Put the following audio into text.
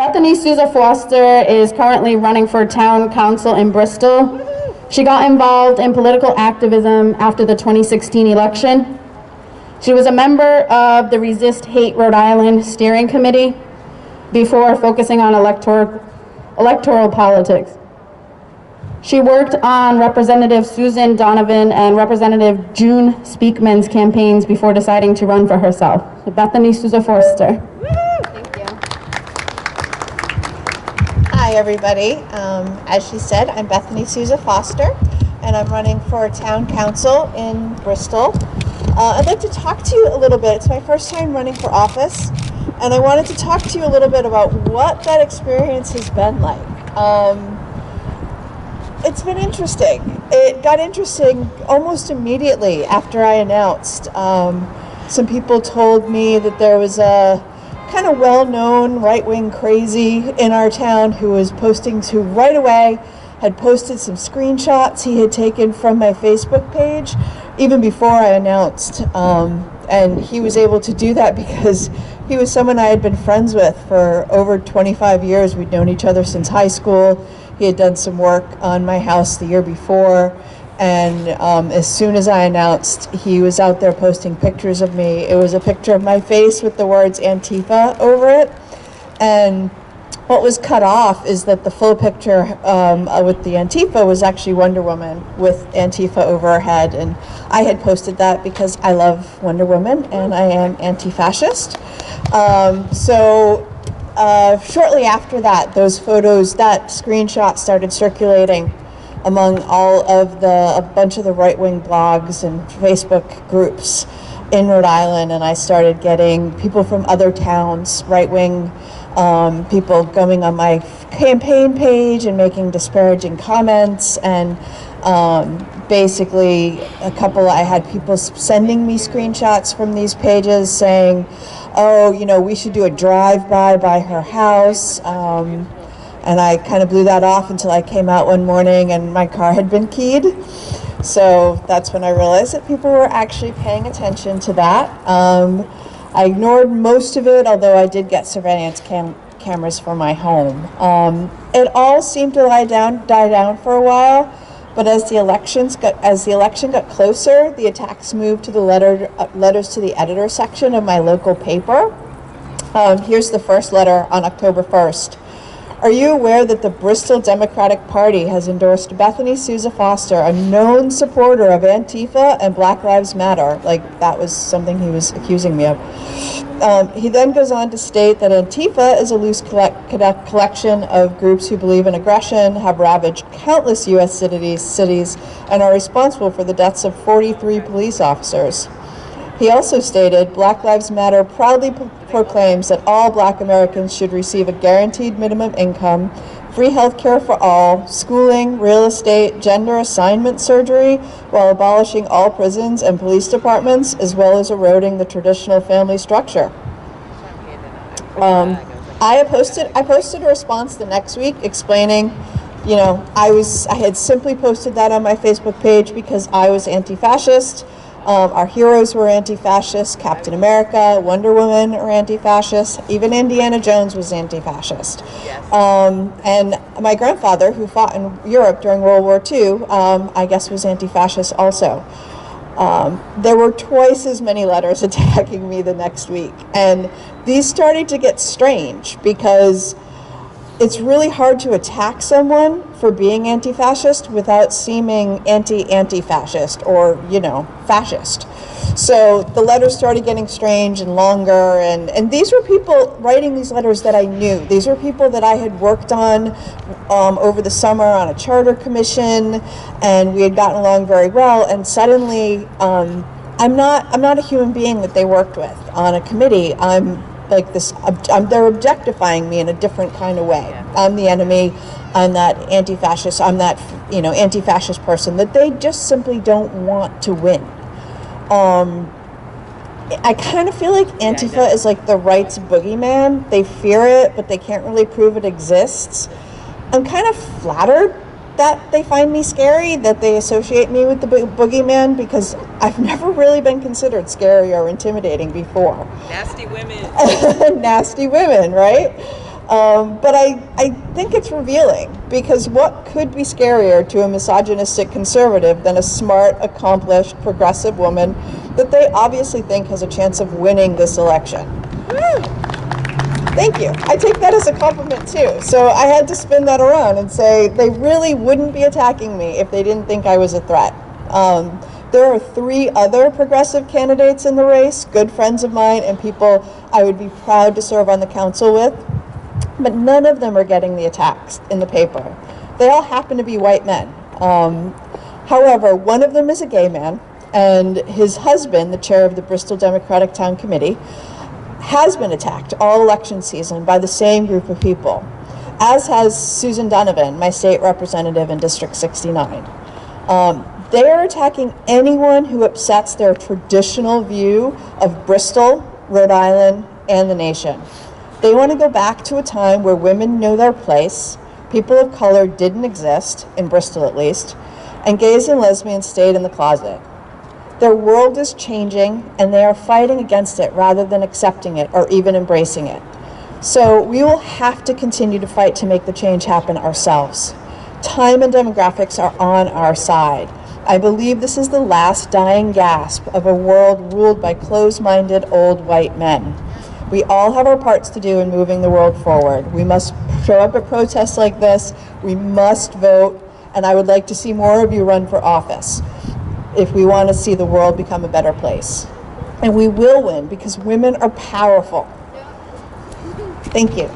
Bethany Souza Foster is currently running for town council in Bristol. She got involved in political activism after the 2016 election. She was a member of the Resist Hate Rhode Island Steering Committee before focusing on electoral politics. She worked on Representative Susan Donovan and Representative June Speakman's campaigns before deciding to run for herself. So Bethany Souza Foster. Thank you. Hi, everybody. As she said, I'm Bethany Souza Foster, and I'm running for town council in Bristol. I'd like to talk to you a little bit. It's my first time running for office, and I wanted to talk to you a little bit about what that experience has been like. It's been interesting. It got interesting almost immediately after I announced. Some people told me that there was a kind of well-known right-wing crazy in our town who right away had posted some screenshots he had taken from my Facebook page even before I announced. And he was able to do that because he was someone I had been friends with for over 25 years. We'd known each other since high school. He had done some work on my house the year before, and as soon as I announced, he was out there posting pictures of me. It was a picture of my face with the words Antifa over it, and what was cut off is that the full picture with the Antifa was actually Wonder Woman with Antifa over her head, and I had posted that because I love Wonder Woman and I am anti-fascist. Shortly after that, that screenshot started circulating among a bunch of the right-wing blogs and Facebook groups in Rhode Island, and I started getting people from other towns, right-wing people going on my campaign page and making disparaging comments, and basically I had people sending me screenshots from these pages saying, oh, we should do a drive-by by her house, and I kind of blew that off until I came out one morning and my car had been keyed. So that's when I realized that people were actually paying attention to that. I ignored most of it, although I did get surveillance cameras for my home. It all seemed to die down for a while, but as the election got closer, the attacks moved to the letters to the editor section of my local paper. Here's the first letter on October 1st. Are you aware that the Bristol Democratic Party has endorsed Bethany Souza Foster, a known supporter of Antifa and Black Lives Matter? Like, that was something he was accusing me of. He then goes on to state that Antifa is a loose collection of groups who believe in aggression, have ravaged countless U.S. cities, and are responsible for the deaths of 43 police officers. He also stated, Black Lives Matter proudly proclaims that all Black Americans should receive a guaranteed minimum income, free health care for all, schooling, real estate, gender assignment surgery, while abolishing all prisons and police departments, as well as eroding the traditional family structure. I posted a response the next week explaining, I had simply posted that on my Facebook page because I was anti-fascist. Our heroes were anti-fascist. Captain America, Wonder Woman are anti-fascist. Even Indiana Jones was anti-fascist. Yes. And my grandfather, who fought in Europe during World War II, I guess was anti-fascist also. There were twice as many letters attacking me the next week. And these started to get strange because it's really hard to attack someone for being anti-fascist without seeming anti-fascist or, fascist. So the letters started getting strange and longer, and these were people writing these letters that I knew. These were people that I had worked on over the summer on a charter commission, and we had gotten along very well, and suddenly I'm not a human being that they worked with on a committee. I'm like this, they're objectifying me in a different kind of way. I'm the enemy, I'm that anti-fascist, I'm that, anti-fascist person that they just simply don't want to win. I kind of feel like Antifa is like the right's boogeyman. They fear it, but they can't really prove it exists. I'm kind of flattered that they find me scary, that they associate me with the boogeyman, because I've never really been considered scary or intimidating before. Nasty women. Nasty women, right? But I think it's revealing, because what could be scarier to a misogynistic conservative than a smart, accomplished, progressive woman that they obviously think has a chance of winning this election? Thank you. I take that as a compliment too. So I had to spin that around and say they really wouldn't be attacking me if they didn't think I was a threat. There are 3 other progressive candidates in the race, good friends of mine and people I would be proud to serve on the council with, but none of them are getting the attacks in the paper. They all happen to be white men. However, one of them is a gay man, and his husband, the chair of the Bristol Democratic Town Committee, has been attacked all election season by the same group of people, as has Susan Donovan, my state representative in District 69. They are attacking anyone who upsets their traditional view of Bristol, Rhode Island, and the nation. They want to go back to a time where women know their place, people of color didn't exist, in Bristol at least, and gays and lesbians stayed in the closet. Their world is changing, and they are fighting against it rather than accepting it or even embracing it. So we will have to continue to fight to make the change happen ourselves. Time and demographics are on our side. I believe this is the last dying gasp of a world ruled by closed-minded old white men. We all have our parts to do in moving the world forward. We must show up at protests like this. We must vote, and I would like to see more of you run for office if we want to see the world become a better place. And we will win, because women are powerful. Thank you.